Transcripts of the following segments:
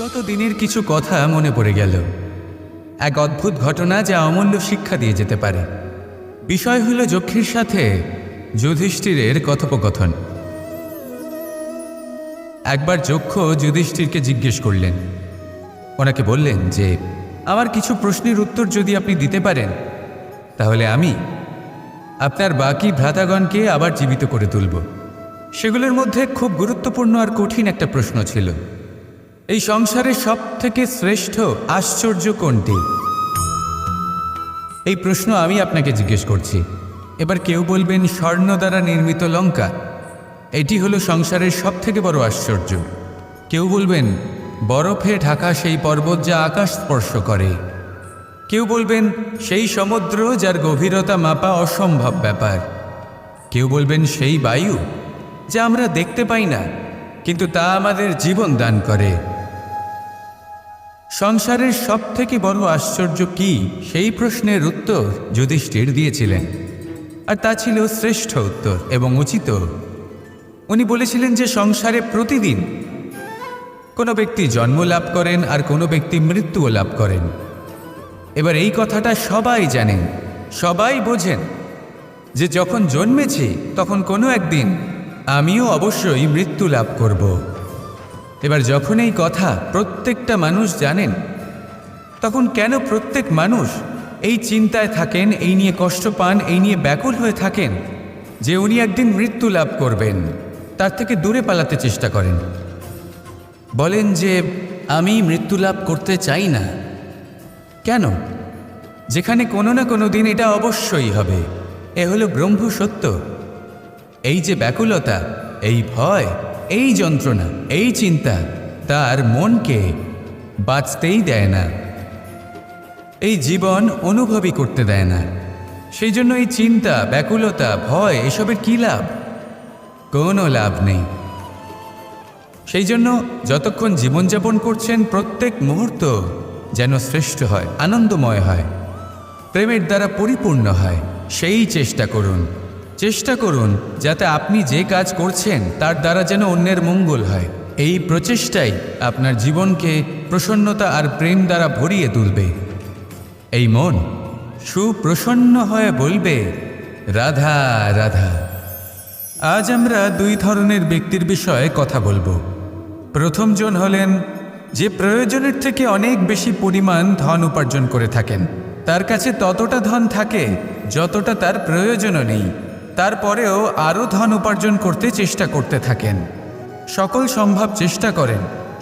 গত দিনের কিছু কথা মনে পড়ে গেল। এক অদ্ভুত ঘটনা যা অমূল্য শিক্ষা দিয়ে যেতে পারে। বিষয় হলো যক্ষের সাথে যুধিষ্ঠিরের কথোপকথন। একবার যক্ষ যুধিষ্ঠিরকে জিজ্ঞেস করলেন, ওনাকে বললেন যে আমার কিছু প্রশ্নের উত্তর যদি আপনি দিতে পারেন তাহলে আমি আপনার বাকি ভ্রাতাগণকে আবার জীবিত করে তুলব। সেগুলোর মধ্যে খুব গুরুত্বপূর্ণ আর কঠিন একটা প্রশ্ন ছিল, এই সংসারের সব থেকে শ্রেষ্ঠ আশ্চর্য কোনটি? এই প্রশ্ন আমি আপনাকে জিজ্ঞেস করছি। এবার কেউ বলবেন স্বর্ণ দ্বারা নির্মিত লঙ্কা, এটি হলো সংসারের সব থেকে বড় আশ্চর্য। কেউ বলবেন বরফে ঢাকা সেই পর্বত যা আকাশ স্পর্শ করে। কেউ বলবেন সেই সমুদ্র যার গভীরতা মাপা অসম্ভব ব্যাপার। কেউ বলবেন সেই বায়ু যা আমরা দেখতে পাই না কিন্তু তা আমাদের জীবন দান করে। সংসারের সব থেকে বড় আশ্চর্য কি, সেই প্রশ্নের উত্তর যুধিষ্ঠির দিয়েছিলেন, আর তা ছিল শ্রেষ্ঠ উত্তর এবং উচিত। উনি বলেছিলেন যে সংসারে প্রতিদিন কোনো ব্যক্তি জন্ম লাভ করেন আর কোনো ব্যক্তি মৃত্যুও লাভ করেন। এবার এই কথাটা সবাই জানেন, সবাই বোঝেন যে যখন জন্মেছি তখন কোনো একদিন আমিও অবশ্যই মৃত্যু লাভ করব। এবার যখন এই কথা প্রত্যেকটা মানুষ জানেন, তখন কেন প্রত্যেক মানুষ এই চিন্তায় থাকেন, এই নিয়ে কষ্ট পান, এই নিয়ে ব্যাকুল হয়ে থাকেন যে উনি একদিন মৃত্যু লাভ করবেন, তার থেকে দূরে পালাতে চেষ্টা করেন? বলেন যে আমি মৃত্যু লাভ করতে চাই না। কেন? যেখানে কোনো না কোনো দিন এটা অবশ্যই হবে। এ হলো ব্রহ্ম সত্য। এই যে ব্যাকুলতা, এই ভয়, এই যন্ত্রণা, এই চিন্তা তার মনকে বাঁচতেই দেয় না, এই জীবন অনুভবই করতে দেয় না। সেই জন্য এই চিন্তা, ব্যাকুলতা, ভয় এসবের কী লাভ? কোনো লাভ নেই। সেই জন্য যতক্ষণ জীবনযাপন করছেন প্রত্যেক মুহূর্ত যেন শ্রেষ্ঠ হয়, আনন্দময় হয়, প্রেমের দ্বারা পরিপূর্ণ হয়, সেই চেষ্টা করুন। চেষ্টা করুন যাতে আপনি যে কাজ করছেন তার দ্বারা যেন অন্যের মঙ্গল হয়। এই প্রচেষ্টাই আপনার জীবনকে প্রসন্নতা আর প্রেম দ্বারা ভরিয়ে তুলবে। এই মন সুপ্রসন্ন হয়ে বলবে রাধা রাধা। আজ আমরা দুই ধরনের ব্যক্তির বিষয়ে কথা বলবো। প্রথমজন হলেন যে প্রয়োজনের থেকে অনেক বেশি পরিমাণ ধন উপার্জন করে থাকেন। তার কাছে ততটা ধন থাকে যতটা তার প্রয়োজনও নেই, তারপরেও আরও ধন উপার্জন করতে চেষ্টা করতে থাকেন। সকল সম্ভব চেষ্টা করেন,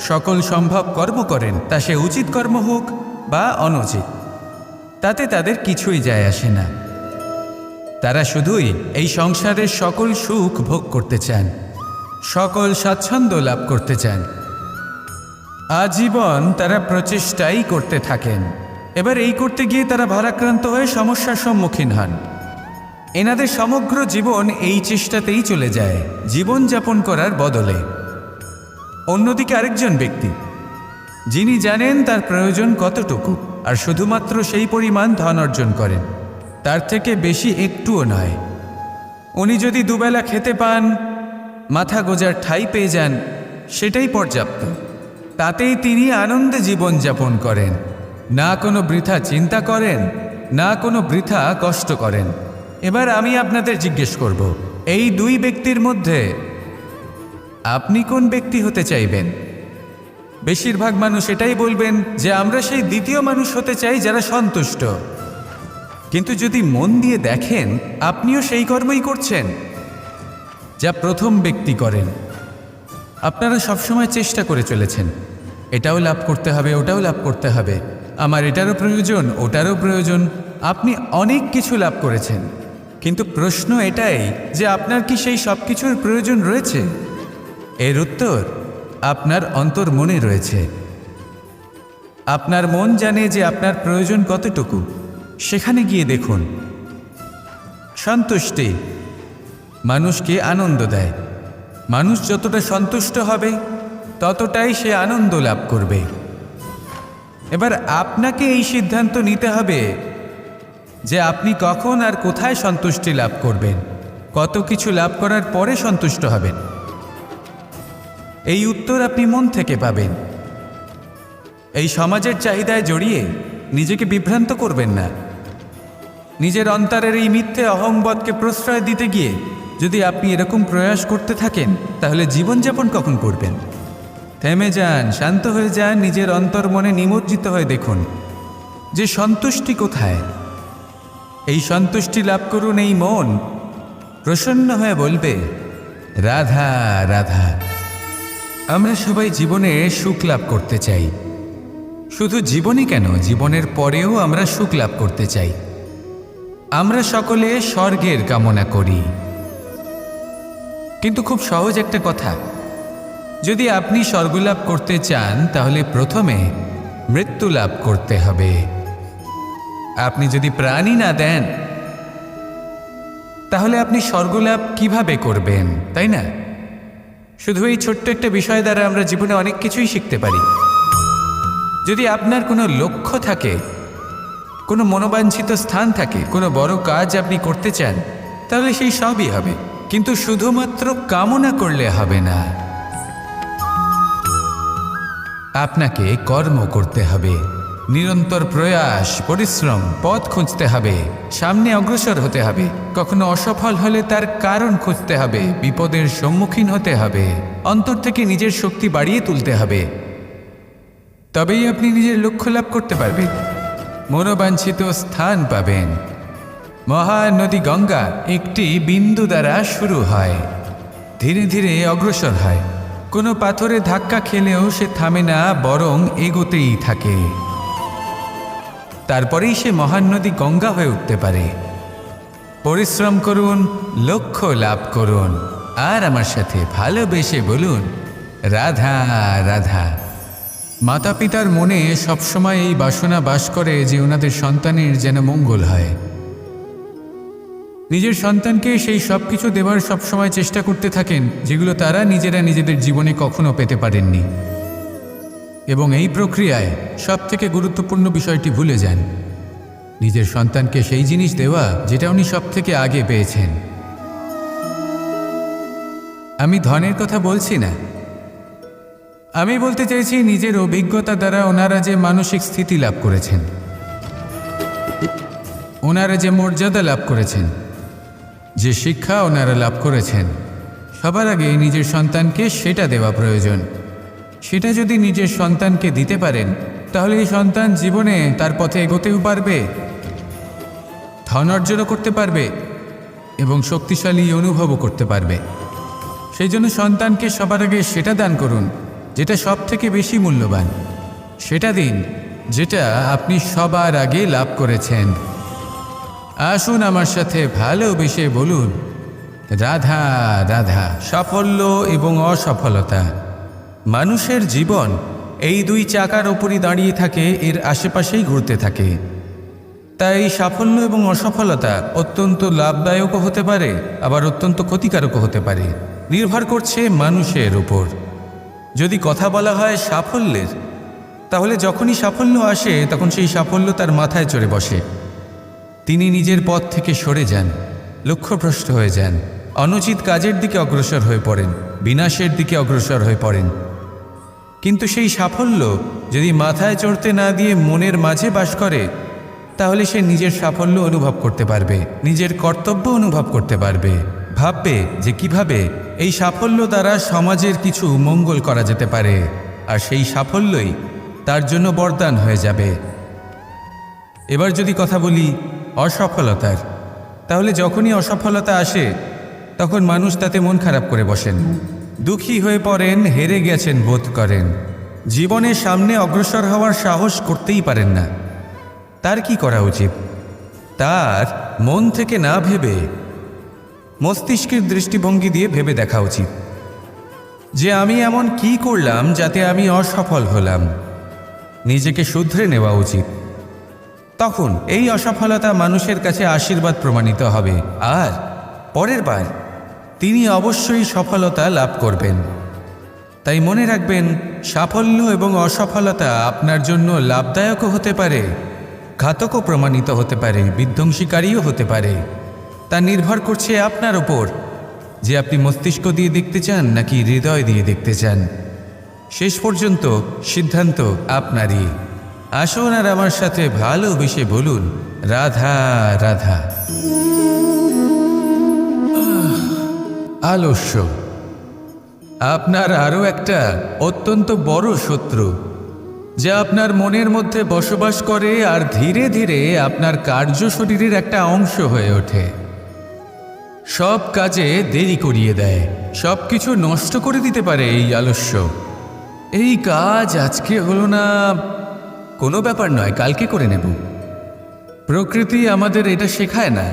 সকল সম্ভব কর্ম করেন, তা সে উচিত কর্ম হোক বা অনুচিত, তাতে তাদের কিছুই যায় আসে না। তারা শুধুই এই সংসারের সকল সুখ ভোগ করতে চান, সকল স্বাচ্ছন্দ্য লাভ করতে চান। আজীবন তারা প্রচেষ্টাই করতে থাকেন। এবার এই করতে গিয়ে তারা ভারাক্রান্ত হয়ে সমস্যার সম্মুখীন হন। এনাদের সমগ্র জীবন এই চেষ্টাতেই চলে যায় জীবনযাপন করার বদলে। অন্যদিকে আরেকজন ব্যক্তি যিনি জানেন তার প্রয়োজন কতটুকু আর শুধুমাত্র সেই পরিমাণ ধন অর্জন করেন, তার থেকে বেশি একটুও নয়। উনি যদি দুবেলা খেতে পান, মাথা গোজার ঠাঁই পেয়ে যান, সেটাই পর্যাপ্ত। তাতেই তিনি আনন্দে জীবনযাপন করেন, না কোনো বৃথা চিন্তা করেন, না কোনো বৃথা কষ্ট করেন। এবার আমি আপনাদের জিজ্ঞেস করব, এই দুই ব্যক্তির মধ্যে আপনি কোন ব্যক্তি হতে চাইবেন? বেশিরভাগ মানুষ এটাই বলবেন যে আমরা সেই দ্বিতীয় মানুষ হতে চাই যারা সন্তুষ্ট। কিন্তু যদি মন দিয়ে দেখেন, আপনিও সেই কর্মই করছেন যা প্রথম ব্যক্তি করেন। আপনারা সবসময় চেষ্টা করে চলেছেন, এটাও লাভ করতে হবে, ওটাও লাভ করতে হবে, আমার এটারও প্রয়োজন, ওটারও প্রয়োজন। আপনি অনেক কিছু লাভ করেছেন, কিন্তু প্রশ্ন এটাই যে আপনার কি সেই সব কিছুর প্রয়োজন রয়েছে? এর উত্তর আপনার অন্তর্মনে রয়েছে। আপনার মন জানে যে আপনার প্রয়োজন কতটুকু। সেখানে গিয়ে দেখুন। সন্তুষ্টি মানুষকে আনন্দ দেয়। মানুষ যতটা সন্তুষ্ট হবে ততটাই সে আনন্দ লাভ করবে। এবার আপনাকে এই সিদ্ধান্ত নিতে হবে যে আপনি কখন আর কোথায় সন্তুষ্টি লাভ করবেন, কত কিছু লাভ করার পরে সন্তুষ্ট হবেন। এই উত্তর আপনি মন থেকে পাবেন। এই সমাজের চাহিদায় জড়িয়ে নিজেকে বিভ্রান্ত করবেন না। নিজের অন্তরের এই মিথ্যে অহংবোধকে প্রশ্রয় দিতে গিয়ে যদি আপনি এরকম প্রয়াস করতে থাকেন, তাহলে জীবনযাপন কখন করবেন? থেমে যান, শান্ত হয়ে যান, নিজের অন্তর মনে নিমজ্জিত হয়ে দেখুন যে সন্তুষ্টি কোথায়। এই সন্তুষ্টি লাভ করুন। এই মন প্রসন্ন হয়ে বলবে, রাধা রাধা। আমরা সবাই জীবনে সুখ লাভ করতে চাই। শুধু জীবনই কেন, জীবনের পরেও আমরা সুখ লাভ করতে চাই। আমরা সকলে স্বর্গের কামনা করি। কিন্তু খুব সহজ একটা কথা, যদি আপনি স্বর্গ লাভ করতে চান তাহলে প্রথমে মৃত্যু লাভ করতে হবে। আপনি যদি প্রাণই না দেন তাহলে আপনি স্বর্গ লাভ কিভাবে করবেন, তাই না? শুধু এই ছোট্ট একটা বিষয় দ্বারা আমরা জীবনে অনেক কিছুই শিখতে পারি। যদি আপনার কোনো লক্ষ্য থাকে, কোনো মনোবাঞ্ছিত স্থান থাকে, কোনো বড় কাজ আপনি করতে চান, তাহলে সেই সবই হবে। কিন্তু শুধুমাত্র কামনা করলে হবে না, আপনাকে কর্ম করতে হবে। নিরন্তর প্রয়াস, পরিশ্রম, পথ খুঁজতে হবে, সামনে অগ্রসর হতে হবে। কখনো অসফল হলে তার কারণ খুঁজতে হবে, বিপদের সম্মুখীন হতে হবে, অন্তর থেকে নিজের শক্তি বাড়িয়ে তুলতে হবে। তবেই আপনি নিজের লক্ষ্য লাভ করতে পারবেন, মনোবাঞ্ছিত স্থান পাবেন। মহানদী গঙ্গা একটি বিন্দু দ্বারা শুরু হয়, ধীরে ধীরে অগ্রসর হয়। কোনো পাথরে ধাক্কা খেলেও সে থামে না, বরং এগোতেই থাকে। তারপরেই সে মহান নদী গঙ্গা হয়ে উঠতে পারে। পরিশ্রম করুন, লক্ষ্য লাভ করুন, আর আমার সাথে ভালোবেসে বলুন, রাধা রাধা। মাতা পিতার মনে সবসময় এই বাসনা বাস করে যে ওনাদের সন্তানের যেন মঙ্গল হয়। নিজের সন্তানকে সেই সব কিছু দেওয়ার সবসময় চেষ্টা করতে থাকেন যেগুলো তারা নিজেরা নিজেদের জীবনে কখনো পেতে পারেননি। এবং এই প্রক্রিয়ায় সবথেকে গুরুত্বপূর্ণ বিষয়টি ভুলে যান, নিজের সন্তানকে সেই জিনিস দেওয়া যেটা উনি সবথেকে আগে পেয়েছেন। আমি ধনের কথা বলছি না, আমি বলতে চাইছি নিজের অভিজ্ঞতা দ্বারা ওনারা যে মানসিক স্থিতি লাভ করেছেন, ওনারা যে মর্যাদা লাভ করেছেন, যে শিক্ষা ওনারা লাভ করেছেন, সবার আগে নিজের সন্তানকে সেটা দেওয়া প্রয়োজন। সেটা যদি নিজের সন্তানকে দিতে পারেন, তাহলে এই সন্তান জীবনে তার পথে এগোতেও পারবে, ধন অর্জনও করতে পারবে এবং শক্তিশালী অনুভবও করতে পারবে। সেই জন্য সন্তানকে সবার আগে সেটা দান করুন যেটা সব থেকে বেশি মূল্যবান। সেটা দিন যেটা আপনি সবার আগে লাভ করেছেন। আসুন আমার সাথে ভালোবেসে বলুন, রাধা রাধা। সাফল্য এবং অসফলতা, মানুষের জীবন এই দুই চাকার ওপরই দাঁড়িয়ে থাকে, এর আশেপাশেই ঘুরতে থাকে। তাই সাফল্য এবং অসফলতা অত্যন্ত লাভদায়কও হতে পারে, আবার অত্যন্ত ক্ষতিকারকও হতে পারে। নির্ভর করছে মানুষের উপর। যদি কথা বলা হয় সাফল্যের, তাহলে যখনই সাফল্য আসে তখন সেই সাফল্য তার মাথায় চড়ে বসে। তিনি নিজের পথ থেকে সরে যান, লক্ষ্যভ্রষ্ট হয়ে যান, অনুচিত কাজের দিকে অগ্রসর হয়ে পড়েন, বিনাশের দিকে অগ্রসর হয়ে পড়েন। কিন্তু সেই সাফল্য যদি মাথায় চড়তে না দিয়ে মনের মাঝে বাস করে, তাহলে সে নিজের সাফল্য অনুভব করতে পারবে, নিজের কর্তব্য অনুভব করতে পারবে, ভাববে যে কিভাবে এই সাফল্য দ্বারা সমাজের কিছু মঙ্গল করা যেতে পারে, আর সেই সাফল্যই তার জন্য বরদান হয়ে যাবে। এবার যদি কথা বলি অসফলতার, তাহলে যখনই অসফলতা আসে তখন মানুষ তাতে মন খারাপ করে বসেন, দুঃখী হয়ে পড়েন, হেরে গেছেন বোধ করেন, জীবনের সামনে অগ্রসর হওয়ার সাহস করতেই পারেন না। তার কি করা উচিত? তার মন থেকে না ভেবে মস্তিষ্কের দৃষ্টিভঙ্গি দিয়ে ভেবে দেখা উচিত যে আমি এমন কি করলাম যাতে আমি অসফল হলাম। নিজেকে শুধরে নেওয়া উচিত। তখন এই অসফলতা মানুষের কাছে আশীর্বাদ প্রমাণিত হবে, আর পরের বার তিনি অবশ্যই সফলতা লাভ করবেন। তাই মনে রাখবেন, সাফল্য এবং অসফলতা আপনার জন্য লাভদায়কও হতে পারে, ঘাতকও প্রমাণিত হতে পারে, বিধ্বংসীকারীও হতে পারে। তা নির্ভর করছে আপনার ওপর যে আপনি মস্তিষ্ক দিয়ে দেখতে চান নাকি হৃদয় দিয়ে দেখতে চান। শেষ পর্যন্ত সিদ্ধান্ত আপনারই। আসুন আর আমার সাথে ভালোবেসে বলুন, রাধা রাধা। আলস্য আপনার আরও একটা অত্যন্ত বড় শত্রু, যা আপনার মনের মধ্যে বসবাস করে আর ধীরে ধীরে আপনার কার্য শরীরের একটা অংশ হয়ে ওঠে। সব কাজে দেরি করিয়ে দেয়, সব কিছু নষ্ট করে দিতে পারে এই আলস্য। এই কাজ আজকে হলো না, কোনো ব্যাপার নয়, কালকে করে নেব। প্রকৃতি আমাদের এটা শেখায় না।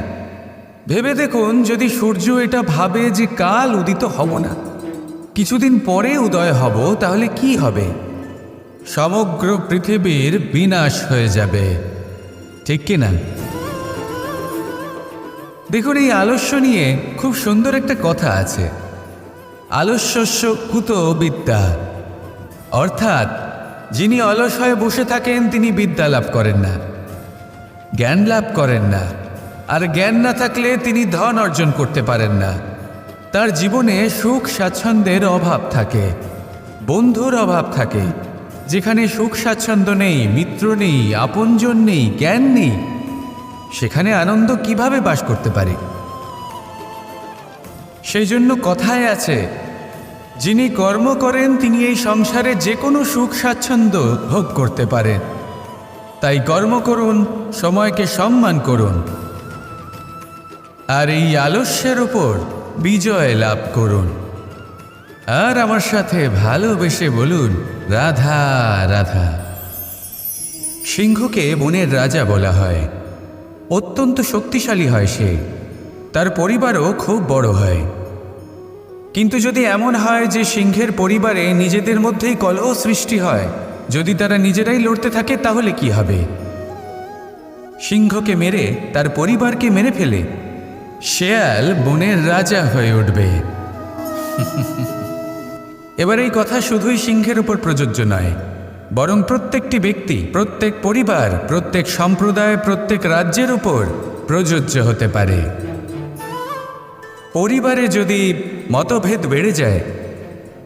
ভেবে দেখুন, যদি সূর্য এটা ভাবে যে কাল উদিত হব না, কিছুদিন পরে উদয় হব, তাহলে কি হবে? সমগ্র পৃথিবীর বিনাশ হয়ে যাবে, ঠিক কিনা? দেখুন, এই আলস্য নিয়ে খুব সুন্দর একটা কথা আছে, আলস্যস্য কুতো বিদ্যা। অর্থাৎ যিনি অলস হয়ে বসে থাকেন তিনি বিদ্যা লাভ করেন না, জ্ঞান লাভ করেন না, আর জ্ঞান না থাকলে তিনি ধন অর্জন করতে পারেন না। তার জীবনে সুখ স্বাচ্ছন্দ্যের অভাব থাকে, বন্ধুর অভাব থাকে। যেখানে সুখ স্বাচ্ছন্দ্য নেই, মিত্র নেই, আপনজন নেই, জ্ঞান নেই, সেখানে আনন্দ কিভাবে বাস করতে পারে? সেই জন্য কথায় আছে, যিনি কর্ম করেন তিনি এই সংসারে যে কোনো সুখ স্বাচ্ছন্দ্য ভোগ করতে পারেন। তাই কর্ম করুন, সময়কে সম্মান করুন, আর এই আলস্যের উপর বিজয় লাভ করুন। আর আমার সাথে ভালোবেসে বলুন, রাধা রাধা। সিংহকে বনের রাজা বলা হয়। অত্যন্ত শক্তিশালী হয় সে, তার পরিবারও খুব বড় হয়। কিন্তু যদি এমন হয় যে সিংহের পরিবারে নিজেদের মধ্যেই কলহ সৃষ্টি হয়, যদি তারা নিজেরাই লড়তে থাকে, তাহলে কি হবে? সিংহকে মেরে তার পরিবারকে মেরে ফেলে শেয়াল বনের রাজা হয়ে উঠবে। এবার এই কথা শুধুই সিংহের উপর প্রযোজ্য নয়, বরং প্রত্যেকটি ব্যক্তি, প্রত্যেক পরিবার, প্রত্যেক সম্প্রদায়, প্রত্যেক রাজ্যের উপর প্রযোজ্য হতে পারে। পরিবারে যদি মতভেদ বেড়ে যায়,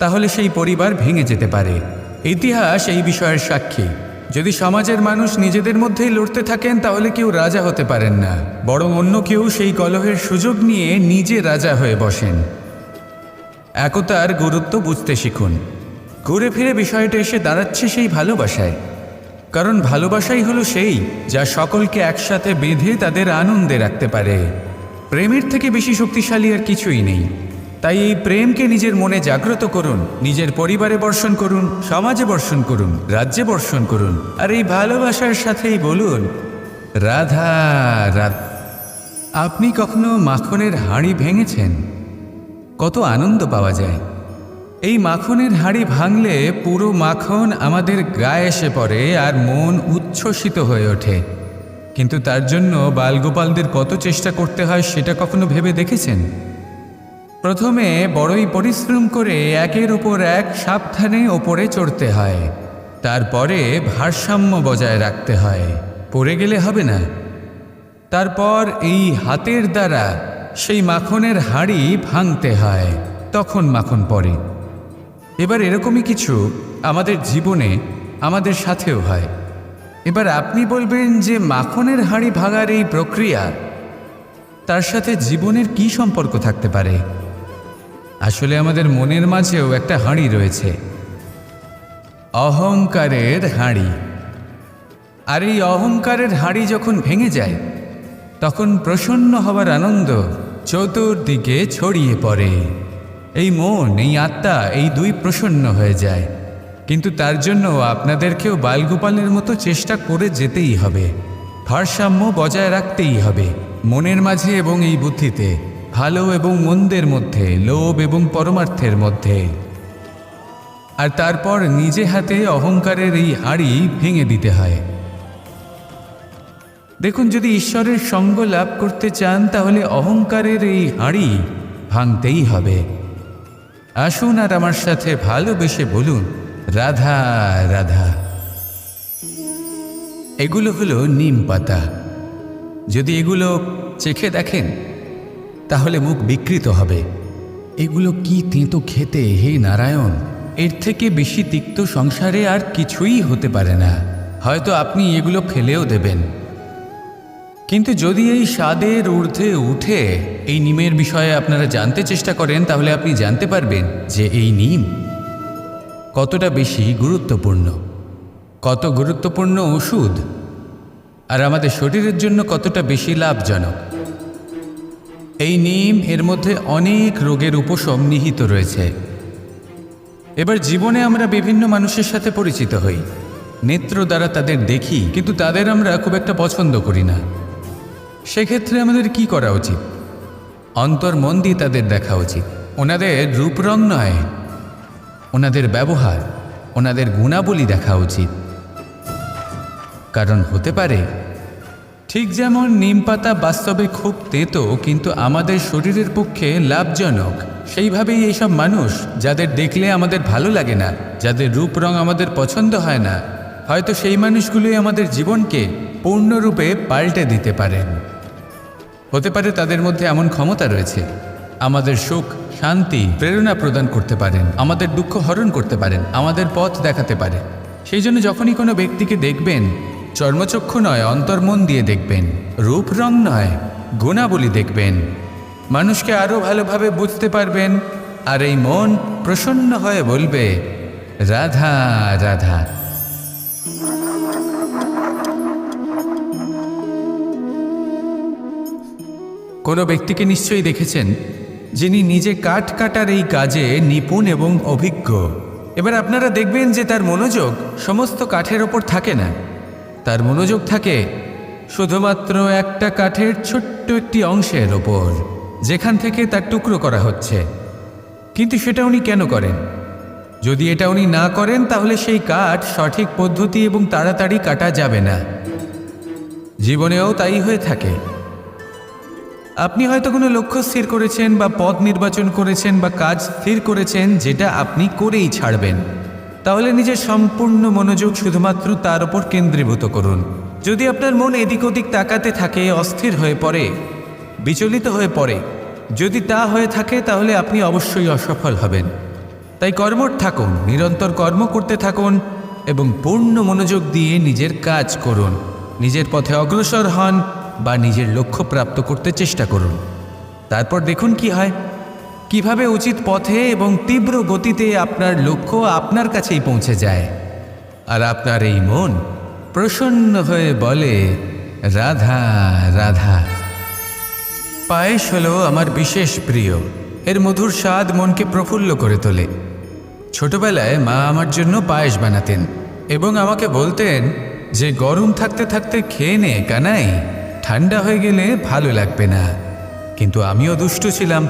তাহলে সেই পরিবার ভেঙে যেতে পারে। ইতিহাস এই বিষয়ের সাক্ষী। যদি সমাজের মানুষ নিজেদের মধ্যেই লড়তে থাকেন, তাহলে কেউ রাজা হতে পারেন না, বরং অন্য কেউ সেই কলহের সুযোগ নিয়ে নিজে রাজা হয়ে বসেন। একতার গুরুত্ব বুঝতে শিখুন। ঘুরে ফিরে বিষয়টা এসে দাঁড়াচ্ছে সেই ভালোবাসায়, কারণ ভালোবাসাই হলো সেই যা সকলকে একসাথে বেঁধে তাদের আনন্দে রাখতে পারে। প্রেমের থেকে বেশি শক্তিশালী আর কিছুই নেই। তাই এই প্রেমকে নিজের মনে জাগ্রত করুন, নিজের পরিবারে বর্ষণ করুন, সমাজে বর্ষণ করুন, রাজ্যে বর্ষণ করুন, আর এই ভালোবাসার সাথেই বলুন, রাধা রাধা। আপনি কখনো মাখনের হাঁড়ি ভেঙেছেন? কত আনন্দ পাওয়া যায়। এই মাখনের হাঁড়ি ভাঙলে পুরো মাখন আমাদের গায়ে এসে পড়ে আর মন উচ্ছ্বসিত হয়ে ওঠে। কিন্তু তার জন্য বালগোপালদের কত চেষ্টা করতে হয় সেটা কখনো ভেবে দেখেছেন? প্রথমে বড়ই পরিশ্রম করে একের উপর এক সাবধানে ওপরে চড়তে হয়, তারপরে ভারসাম্য বজায় রাখতে হয়, পড়ে গেলে হবে না। তারপর এই হাতের দ্বারা সেই মাখনের হাঁড়ি ভাঙতে হয়, তখন মাখন পড়ে। এবার এরকমই কিছু আমাদের জীবনে আমাদের সাথেও হয়। এবার আপনি বলবেন যে মাখনের হাঁড়ি ভাঙার এই প্রক্রিয়া, তার সাথে জীবনের কি সম্পর্ক থাকতে পারে? আসলে আমাদের মনের মাঝেও একটা হাঁড়ি রয়েছে, অহংকারের হাঁড়ি। আর এই অহংকারের হাঁড়ি যখন ভেঙে যায়, তখন প্রসন্ন হবার আনন্দ চতুর্দিকে ছড়িয়ে পড়ে। এই মন, এই আত্মা, এই দুই প্রসন্ন হয়ে যায়। কিন্তু তার জন্য আপনাদেরকেও বালগোপালের মতো চেষ্টা করে যেতেই হবে, ভারসাম্য বজায় রাখতেই হবে মনের মাঝে এবং এই বুদ্ধিতে, ভালো এবং মন্দের মধ্যে, লোভ এবং পরমার্থের মধ্যে। আর তারপর নিজে হাতে অহংকারের এই হাঁড়ি ভেঙে দিতে হয়। দেখুন, যদি ঈশ্বরের সঙ্গ লাভ করতে চান, তাহলে অহংকারের এই হাঁড়ি ভাঙতেই হবে। আসুন আর আমার সাথে ভালোবেসে বলুন, রাধা রাধা। এগুলো হলো নিম পাতা। যদি এগুলো চেখে দেখেন, তাহলে মুখ বিকৃত হবে। এগুলো কি তেঁতো খেতে, হে নারায়ণ! এর থেকে বেশি তিক্ত সংসারে আর কিছুই হতে পারে না। হয়তো আপনি এগুলো ফেলেও দেবেন, কিন্তু যদি এই স্বাদের ঊর্ধ্বে উঠে এই নিমের বিষয়ে আপনারা জানতে চেষ্টা করেন, তাহলে আপনি জানতে পারবেন যে এই নিম কতটা বেশি গুরুত্বপূর্ণ, কত গুরুত্বপূর্ণ ওষুধ, আর আমাদের শরীরের জন্য কতটা বেশি লাভজনক। এই নিম এর মধ্যে অনেক রোগের উপশম নিহিত রয়েছে। এবার জীবনে আমরা বিভিন্ন মানুষের সাথে পরিচিত হই, নেত্র দ্বারা তাদের দেখি, কিন্তু তাদের আমরা খুব একটা পছন্দ করি না। সেক্ষেত্রে আমাদের কি করা উচিত? অন্তর্মন দিয়ে তাদের দেখা উচিত। ওনাদের রূপ রং নয়, ওনাদের ব্যবহার, ওনাদের গুণাবলী দেখা উচিত। কারণ হতে পারে ঠিক যেমন নিম পাতা বাস্তবে খুব তেতো কিন্তু আমাদের শরীরের পক্ষে লাভজনক, সেইভাবেই এইসব মানুষ যাদের দেখলে আমাদের ভালো লাগে না, যাদের রূপ রং আমাদের পছন্দ হয় না, হয়তো সেই মানুষগুলোই আমাদের জীবনকে পূর্ণরূপে পাল্টে দিতে পারেন। হতে পারে তাদের মধ্যে এমন ক্ষমতা রয়েছে, আমাদের সুখ, শান্তি, প্রেরণা প্রদান করতে পারেন, আমাদের দুঃখ হরণ করতে পারেন, আমাদের পথ দেখাতে পারে। সেই জন্য যখনই কোনো ব্যক্তিকে দেখবেন, চর্মচক্ষু নয় অন্তর্মন দিয়ে দেখবেন, রূপ রং নয় গুণাবলী দেখবেন, মানুষকে আরও ভালোভাবে বুঝতে পারবেন। আর এই মন প্রসন্ন হয়ে বলবে, রাধা রাধা। কোনো ব্যক্তিকে নিশ্চয়ই দেখেছেন যিনি নিজে কাঠ কাটার এই কাজে নিপুণ এবং অভিজ্ঞ। এবার আপনারা দেখবেন যে তার মনোযোগ সমস্ত কাঠের ওপর থাকে না, তার মনোযোগ থাকে শুধুমাত্র একটা কাঠের ছোট্ট একটি অংশের ওপর, যেখান থেকে তার টুকরো করা হচ্ছে। কিন্তু সেটা উনি কেন করেন? যদি এটা উনি না করেন তাহলে সেই কাঠ সঠিক পদ্ধতি এবং তাড়াতাড়ি কাটা যাবে না। জীবনেও তাই হয়ে থাকে। আপনি হয়তো কোনো লক্ষ্য স্থির করেছেন বা পথ নির্বাচন করেছেন বা কাজ স্থির করেছেন যেটা আপনি করেই ছাড়বেন, তাহলে নিজের সম্পূর্ণ মনোযোগ শুধুমাত্র তার উপর কেন্দ্রীভূত করুন। যদি আপনার মন এদিক ওদিক তাকাতে থাকে, অস্থির হয়ে পড়ে, বিচলিত হয়ে পড়ে, যদি তা হয়ে থাকে তাহলে আপনি অবশ্যই অসফল হবেন। তাই কর্মঠ থাকুন, নিরন্তর কর্ম করতে থাকুন এবং পূর্ণ মনোযোগ দিয়ে নিজের কাজ করুন। নিজের পথে অগ্রসর হন বা নিজের লক্ষ্য প্রাপ্ত করতে চেষ্টা করুন। তারপর দেখুন কি হয়, কিভাবে উচিত পথে এবং তীব্র গতিতে আপনার লক্ষ্য আপনার কাছেই পৌঁছে যায়। আর আপনার এই মন প্রসন্ন হয়ে বলে, রাধা রাধা। পায়েস হলো আমার বিশেষ প্রিয়। এর মধুর স্বাদ মনকে প্রফুল্ল করে তোলে। ছোটবেলায় মা আমার জন্য পায়েস বানাতেন এবং আমাকে বলতেন যে গরম থাকতে থাকতে খেয়ে নে কানাই, ঠান্ডা হয়ে গেলে ভালো লাগবে না। কিন্তু আমিও দুষ্টু ছিলাম,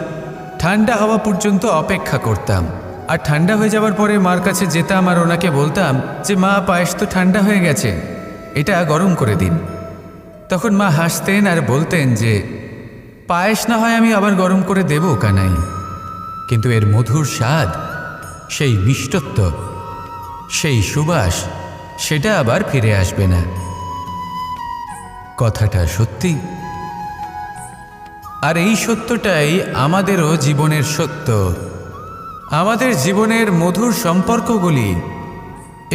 ঠান্ডা হওয়া পর্যন্ত অপেক্ষা করতাম, আর ঠান্ডা হয়ে যাওয়ার পরে মার কাছে যেতাম আর ওনাকে বলতাম যে মা, পায়েস তো ঠান্ডা হয়ে গেছে, এটা গরম করে দিন। তখন মা হাসতেন আর বলতেন যে পায়েস না হয় আমি আবার গরম করে দেব কানাই, কিন্তু এর মধুর স্বাদ, সেই মিষ্টত্ব, সেই সুবাস, সেটা আবার ফিরে আসবে না। কথাটা সত্যি। আর এই সত্যটাই আমাদেরও জীবনের সত্য। আমাদের জীবনের মধুর সম্পর্কগুলি,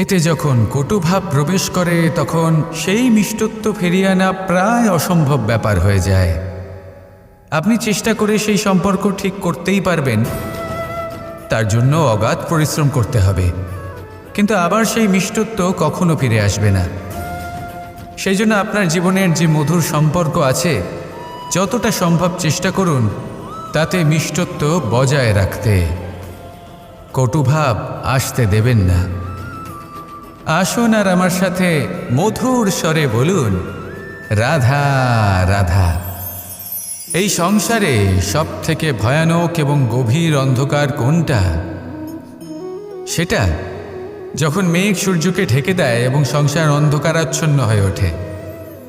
এতে যখন কটুভাব প্রবেশ করে তখন সেই মিষ্টত্ব ফিরিয়ে আনা প্রায় অসম্ভব ব্যাপার হয়ে যায়। আপনি চেষ্টা করে সেই সম্পর্ক ঠিক করতেই পারবেন, তার জন্য অগাধ পরিশ্রম করতে হবে, কিন্তু আবার সেই মিষ্টত্ব কখনো ফিরে আসবে না। সেই জন্য আপনার জীবনের যে মধুর সম্পর্ক আছে, যতটা সম্ভব চেষ্টা করুন তাতে মিষ্টত্ব বজায় রাখতে। কটুভাব আসতে দেবেন না। আসুন আর আমার সাথে মধুর স্বরে বলুন, রাধা রাধা। এই সংসারে সব থেকে ভয়ানক এবং গভীর অন্ধকার কোনটা? সেটা যখন মেঘ সূর্যকে ঢেকে দেয় এবং সংসার অন্ধকারাচ্ছন্ন হয়ে ওঠে,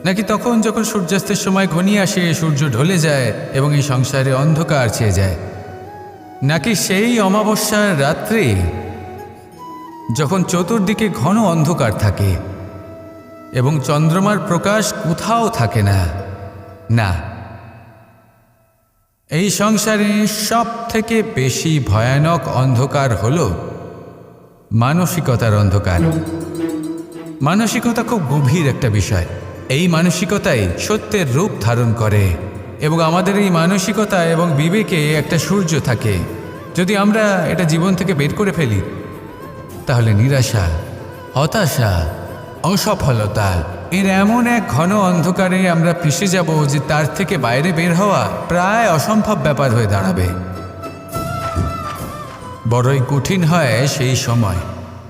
নাকি তখন যখন সূর্যাস্তের সময় ঘনিয়ে আসে, সূর্য ঢলে যায় এবং এই সংসারে অন্ধকার ছেয়ে যায়, নাকি সেই অমাবস্যার রাত্রে যখন চতুর্দিকে ঘন অন্ধকার থাকে এবং চন্দ্রমার প্রকাশ কোথাও থাকে না? না, এই সংসারে সব থেকে বেশি ভয়ানক অন্ধকার হল মানসিকতার অন্ধকার। মানসিকতা খুব গভীর একটা বিষয়। এই মানসিকতাই সত্যের রূপ ধারণ করে এবং আমাদের এই মানসিকতা এবং বিবেকে একটা সূর্য থাকে। যদি আমরা এটা জীবন থেকে বের করে ফেলি তাহলে নিরাশা, হতাশা, অসফলতা এর এমন এক ঘন অন্ধকারে আমরা পিষে যাব যে তার থেকে বাইরে বের হওয়া প্রায় অসম্ভব ব্যাপার হয়ে দাঁড়াবে। বড়ই কঠিন হয় সেই সময়।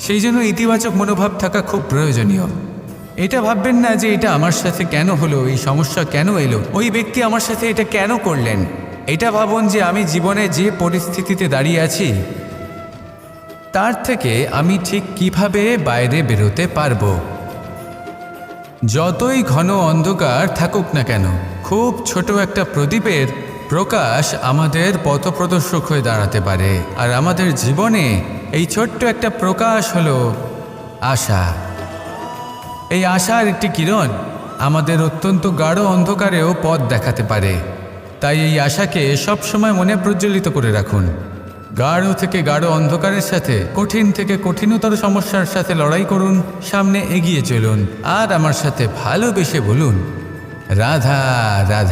সেই জন্য ইতিবাচক মনোভাব থাকা খুব প্রয়োজনীয়। এটা ভাববেন না যে এটা আমার সাথে কেন হলো, এই সমস্যা কেন এলো, ওই ব্যক্তি আমার সাথে এটা কেন করলেন। এটা ভাবুন যে আমি জীবনে যে পরিস্থিতিতে দাঁড়িয়ে আছি তার থেকে আমি ঠিক কিভাবে বাইরে বেরোতে পারবো। যতই ঘন অন্ধকার থাকুক না কেন, খুব ছোট একটা প্রদীপের প্রকাশ আমাদের পথপ্রদর্শক হয়ে দাঁড়াতে পারে। আর আমাদের জীবনে এই ছোট্ট একটা প্রকাশ হলো আশা। এই আশার একটি কিরণ আমাদের অত্যন্ত গাঢ় অন্ধকারেও পথ দেখাতে পারে। তাই এই আশাকে সবসময় মনে প্রজ্বলিত করে রাখুন। গাঢ় থেকে গাঢ় অন্ধকারের সাথে, কঠিন থেকে কঠিনতর সমস্যার সাথে লড়াই করুন, সামনে এগিয়ে চলুন আর আমার সাথে ভালোবেসে বলুন, রাধা রাধা।